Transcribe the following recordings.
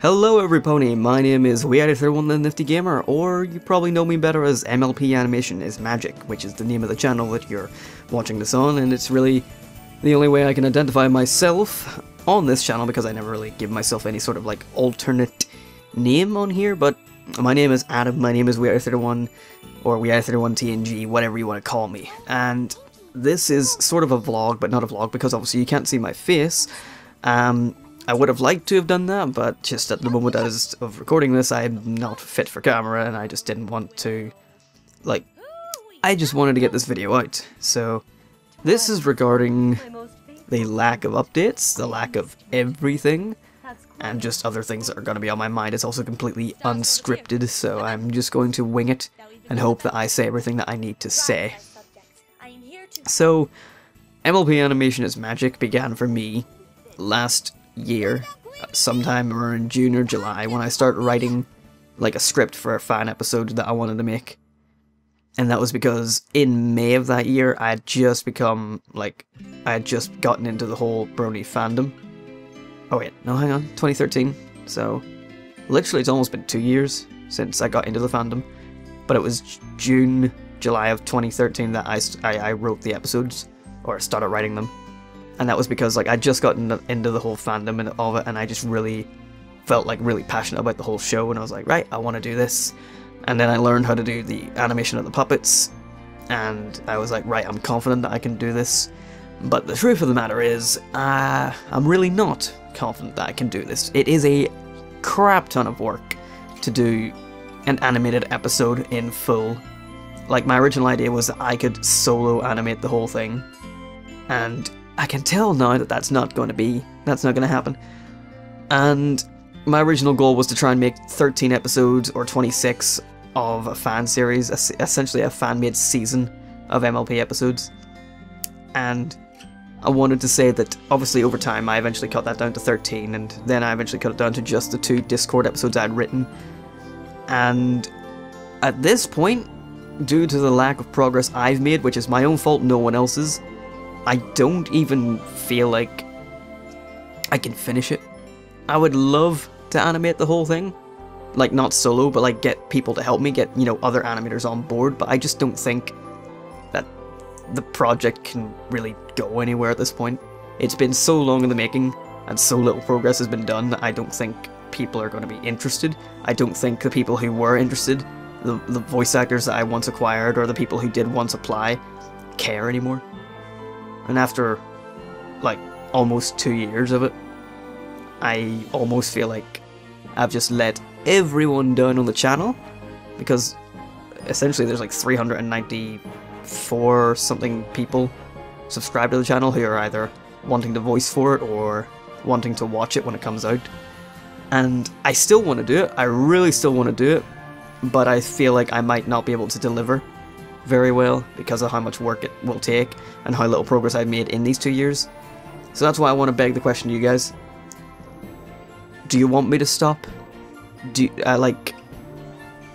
Hello everypony, my name is We31 the Nifty Gamer, or you probably know me better as MLP Animation is Magic, which is the name of the channel that you're watching this on, and it's really the only way I can identify myself on this channel because I never really give myself any sort of like alternate name on here, but my name is Adam, my name is We31, or We31 TNG, whatever you want to call me, and this is sort of a vlog, but not a vlog because obviously you can't see my face. I would have liked to have done that, but just at the moment as of recording this, I'm not fit for camera, and I just didn't want to, like, I just wanted to get this video out. So, this is regarding the lack of updates, the lack of everything, and just other things that are going to be on my mind. It's also completely unscripted, so I'm just going to wing it and hope that I say everything that I need to say. So, MLP Animation is Magic began for me last year, sometime around June or July, when I started writing like a script for a fan episode that I wanted to make. And that was because in May of that year I had just become like, I had just gotten into the whole Brony fandom. Oh wait, no, hang on, 2013. So literally it's almost been 2 years since I got into the fandom, but it was June, July of 2013 that I wrote the episodes, or started writing them. And that was because like I just got into the whole fandom and all of it, and I just really felt like really passionate about the whole show, and I was like, right, I want to do this. And then I learned how to do the animation of the puppets, and I was like, right, I'm confident that I can do this. But the truth of the matter is, I'm really not confident that I can do this. It is a crap ton of work to do an animated episode in full. Like, my original idea was that I could solo animate the whole thing, and I can tell now that that's not going to happen. And my original goal was to try and make 13 episodes or 26 of a fan series, essentially a fan-made season of MLP episodes. And I wanted to say that obviously over time I eventually cut that down to 13, and then I eventually cut it down to just the 2 Discord episodes I had written. And at this point, due to the lack of progress I've made, which is my own fault, no one else's, I don't even feel like I can finish it. I would love to animate the whole thing, like not solo, but like get people to help me, get, you know, other animators on board, but I just don't think that the project can really go anywhere at this point. It's been so long in the making, and so little progress has been done that I don't think people are going to be interested. I don't think the people who were interested, the voice actors that I once acquired, or the people who did once apply, care anymore. And after, like, almost 2 years of it, I almost feel like I've just let everyone down on the channel, because essentially there's like 394 something people subscribe to the channel who are either wanting to voice for it or wanting to watch it when it comes out. And I still want to do it, I really still want to do it, but I feel like I might not be able to deliver very well because of how much work it will take and how little progress I've made in these 2 years. So that's why I want to beg the question to you guys. Do you want me to stop?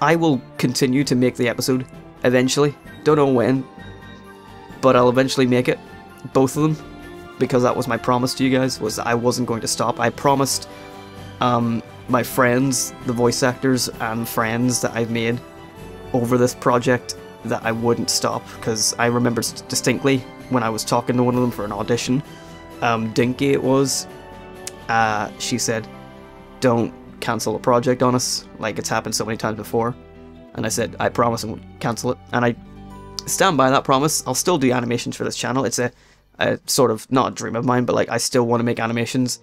I will continue to make the episode eventually. Don't know when, but I'll eventually make it. Both of them, because that was my promise to you guys, was that I wasn't going to stop. I promised my friends, the voice actors and friends that I've made over this project, that I wouldn't stop, because I remember distinctly when I was talking to one of them for an audition, Dinky it was, she said, don't cancel a project on us, like it's happened so many times before. And I said, I promise I won't cancel it, and I stand by that promise. I'll still do animations for this channel. It's a sort of, not a dream of mine, but like I still want to make animations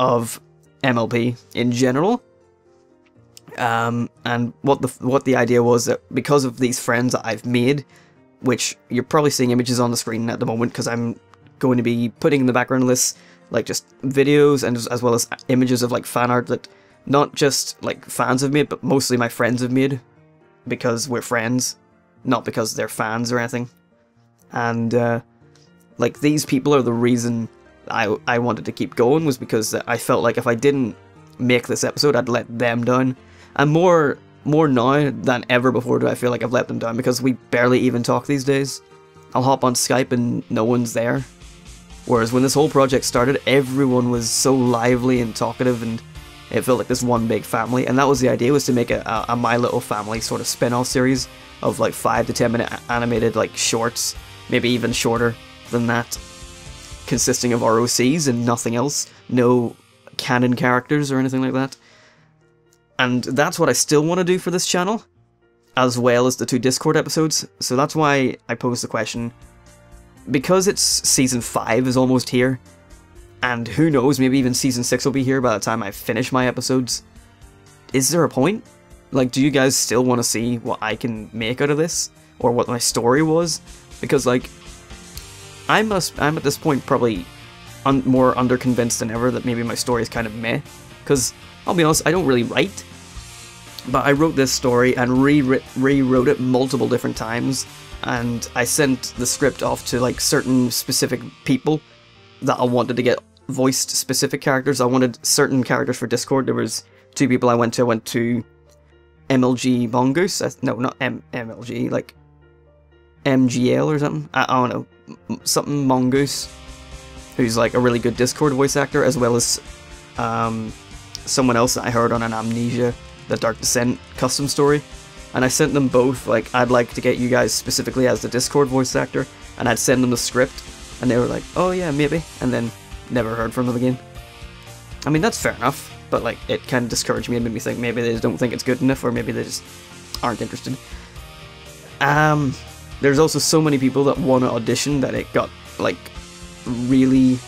of MLP in general. And what the idea was that because of these friends that I've made, which you're probably seeing images on the screen at the moment because I'm going to be putting in the background of this like just videos and as well as images of like fan art that not just like fans have made, but mostly my friends have made because we're friends, not because they're fans or anything. And like these people are the reason I wanted to keep going, was because I felt like if I didn't make this episode I'd let them down. And more now than ever before do I feel like I've let them down, because we barely even talk these days. I'll hop on Skype and no one's there. Whereas when this whole project started, everyone was so lively and talkative, and It felt like this one big family, and that was the idea, was to make a My Little Family sort of spin-off series of like 5 to 10 minute animated like shorts, maybe even shorter than that, consisting of ROCs and nothing else, no canon characters or anything like that. And that's what I still want to do for this channel, as well as the 2 Discord episodes. So that's why I posed the question, because it's season 5 is almost here, and who knows, maybe even season 6 will be here by the time I finish my episodes. Is there a point? Like, do you guys still want to see what I can make out of this? Or what my story was? Because, like, I'm at this point probably more underconvinced than ever that maybe my story is kind of meh. Because, I'll be honest, I don't really write. But I wrote this story and rewrote it multiple different times. And I sent the script off to, like, certain specific people that I wanted to get voiced specific characters. I wanted certain characters for Discord. There was 2 people I went to. I went to MLG Mongoose. No, not MLG, like MGL or something. I don't know. Something Mongoose, who's like a really good Discord voice actor, as well as someone else that I heard on an Amnesia, the Dark Descent custom story. And I sent them both, like, I'd like to get you guys specifically as the Discord voice actor, and I'd send them the script, and they were like, oh yeah, maybe, and then never heard from them again. I mean, that's fair enough, but like, it kind of discouraged me and made me think maybe they just don't think it's good enough, or maybe they just aren't interested. There's also so many people that want to audition that it got, like, really,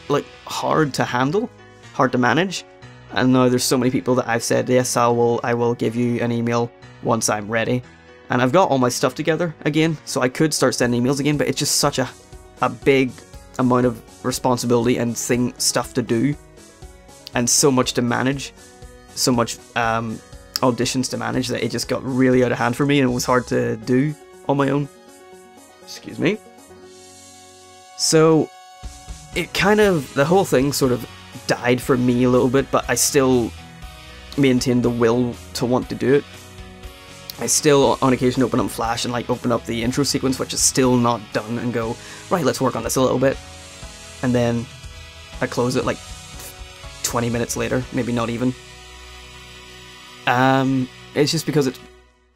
like, hard to handle, hard to manage. And now there's so many people that I've said, yes, I will give you an email once I'm ready. And I've got all my stuff together again, so I could start sending emails again, but it's just such a big amount of responsibility and stuff to do, and so much to manage, so much auditions to manage, that it just got really out of hand for me, and it was hard to do on my own. Excuse me. So it kind of, the whole thing sort of died for me a little bit, but I still maintained the will to want to do it. I still on occasion open up Flash and like open up the intro sequence, which is still not done, and go, right, let's work on this a little bit, and then I close it like 20 minutes later, maybe not even. It's just because it's,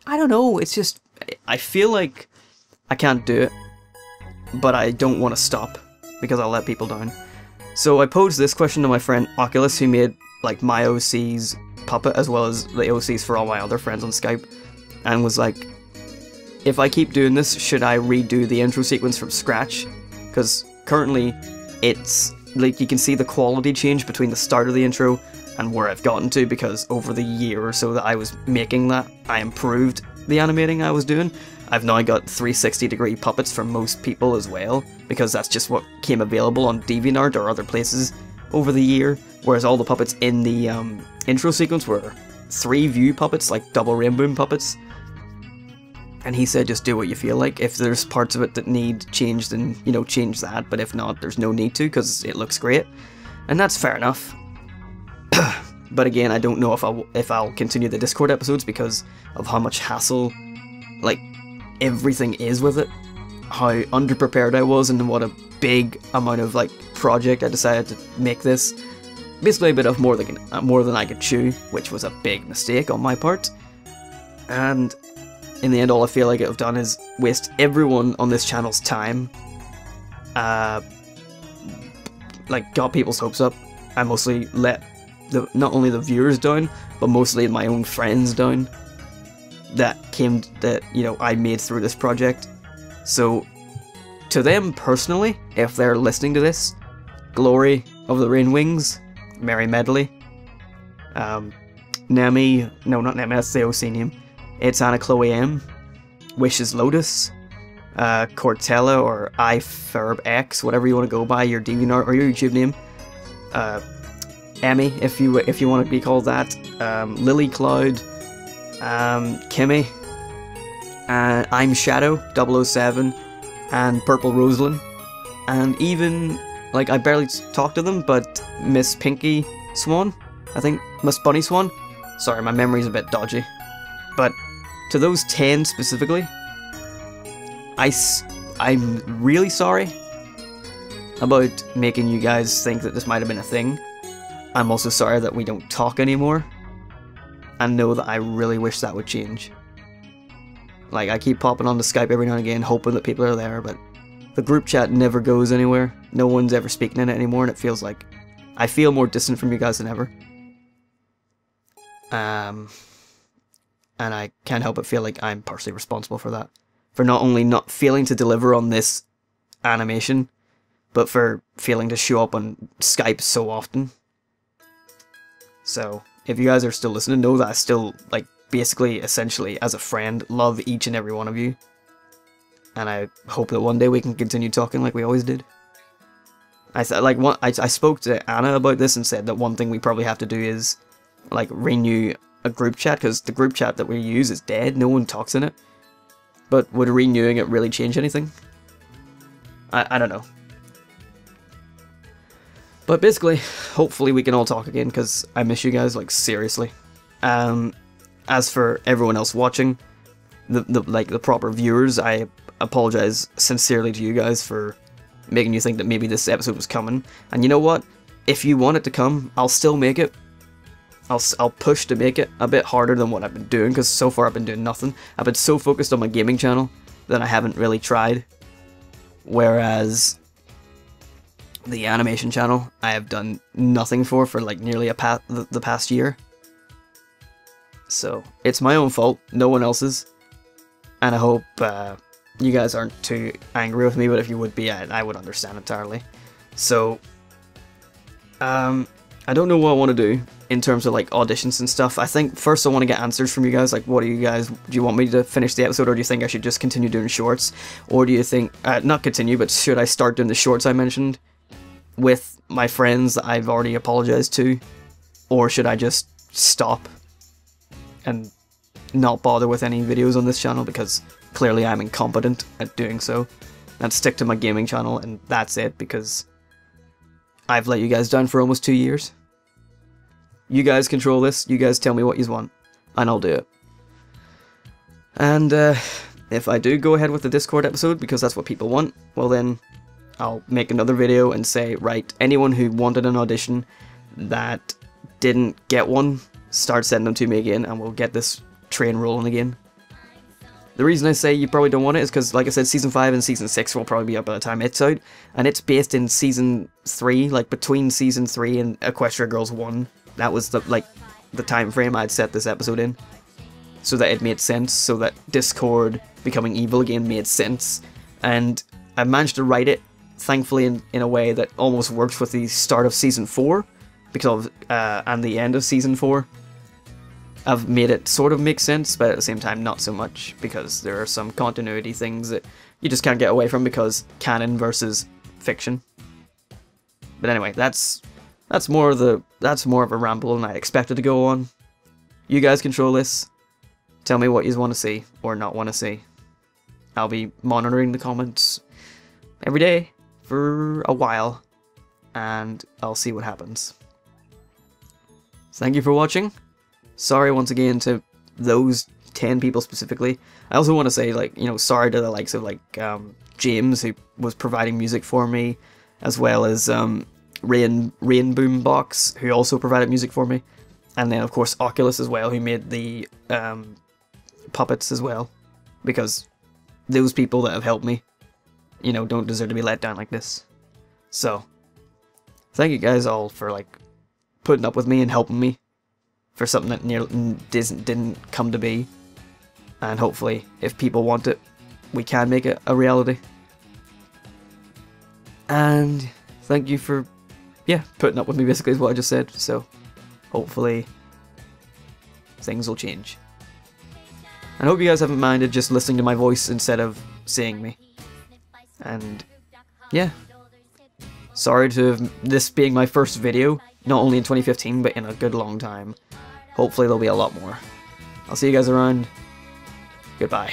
I don't know, it's just, I feel like I can't do it, but I don't want to stop, because I'll let people down. So I posed this question to my friend Oculus, who made like my OC's puppet, as well as the OCs for all my other friends on Skype, and was like, if I keep doing this, should I redo the intro sequence from scratch? Because currently, it's, like, you can see the quality change between the start of the intro and where I've gotten to, because over the year or so that I was making that, I improved the animating I was doing. I've now got 360-degree puppets for most people as well, because that's just what came available on DeviantArt or other places over the year, whereas all the puppets in the intro sequence were 3-view puppets, like double rainbow puppets. And he said just do what you feel like. If there's parts of it that need changed, then, you know, change that, but if not, there's no need to, because it looks great. And that's fair enough. But again, I don't know if I'll continue the Discord episodes because of how much hassle, like, everything is with it. How underprepared I was, and what a big amount of, like, project I decided to make this. Basically a bit of more than I could chew, which was a big mistake on my part. And in the end, all I feel like I've done is waste everyone on this channel's time. Like, got people's hopes up. I mostly let not only the viewers down, but mostly my own friends down. That you know, I made through this project. So, to them personally, if they're listening to this, Glory of the Rain Wings, Merry Medley, Nemi, no, not Nemi, that's the OC name. It's Anna Chloe M, Wishes Lotus, Cortella, or iFerbX, whatever you want to go by, your DeviantArt or your YouTube name. Emmy, if you want to be called that. Lily Cloud, Kimmy, I'm Shadow 007, and Purple Rosalind, and even, like, I barely talked to them, but Miss Pinky Swan, I think, Miss Bunny Swan. Sorry, my memory's a bit dodgy. But to those 10 specifically, I'm really sorry about making you guys think that this might have been a thing. I'm also sorry that we don't talk anymore, and know that I really wish that would change. Like, I keep popping on the Skype every now and again, hoping that people are there, but the group chat never goes anywhere. No one's ever speaking in it anymore, and it feels like I feel more distant from you guys than ever. And I can't help but feel like I'm partially responsible for that. For not only not failing to deliver on this animation, but for failing to show up on Skype so often. So, if you guys are still listening, know that I still, like, basically, essentially, as a friend, love each and every one of you. And I hope that one day we can continue talking like we always did. I spoke to Anna about this and said that one thing we probably have to do is, like, renew a group chat, because the group chat that we use is dead, no one talks in it. But would renewing it really change anything? I don't know. But basically, hopefully we can all talk again, because I miss you guys, like, seriously. As for everyone else watching, the proper viewers, I apologize sincerely to you guys for making you think that maybe this episode was coming. And you know what? If you want it to come, I'll still make it. I'll push to make it a bit harder than what I've been doing, because so far I've been doing nothing. I've been so focused on my gaming channel that I haven't really tried. Whereas the animation channel, I have done nothing for like nearly the past year. So, it's my own fault, no one else's. And I hope you guys aren't too angry with me, but if you would be, I would understand entirely. So, I don't know what I want to do in terms of like auditions and stuff. I think first I want to get answers from you guys, like what do you want me to finish the episode, or do you think I should just continue doing shorts? Or do you think, not continue, but should I start doing the shorts I mentioned with my friends that I've already apologized to? Or should I just stop and not bother with any videos on this channel, because clearly I'm incompetent at doing so, and stick to my gaming channel and that's it, because I've let you guys down for almost 2 years. You guys control this, you guys tell me what you want, and I'll do it. And if I do go ahead with the Discord episode, because that's what people want, well then I'll make another video and say, right, anyone who wanted an audition that didn't get one, start sending them to me again, and we'll get this train rolling again. The reason I say you probably don't want it is because, like I said, Season 5 and Season 6 will probably be up by the time it's out, and it's based in Season 3, like between Season 3 and Equestria Girls 1. That was the time frame I'd set this episode in, so that it made sense, so that Discord becoming evil again made sense, and I managed to write it, thankfully, in a way that almost works with the start of Season 4, because and the end of Season 4. I've made it sort of make sense, but at the same time not so much, because there are some continuity things that you just can't get away from, because canon versus fiction. But anyway, that's more of a ramble than I expected to go on. You guys control this. Tell me what you want to see or not want to see. I'll be monitoring the comments every day for a while, and I'll see what happens. Thank you for watching. Sorry once again to those 10 people specifically. I also want to say, like, you know, sorry to the likes of, like, James, who was providing music for me, as well as Rain Boombox, who also provided music for me, and then of course Oculus as well, who made the puppets as well, because those people that have helped me, you know, don't deserve to be let down like this. So, thank you guys all for, like, putting up with me and helping me for something that didn't come to be, and hopefully, if people want it, we can make it a reality. And thank you for, yeah, putting up with me, basically is what I just said, so hopefully things will change. I hope you guys haven't minded just listening to my voice instead of seeing me. And yeah, sorry to have this being my first video, not only in 2015, but in a good long time. Hopefully there'll be a lot more. I'll see you guys around. Goodbye.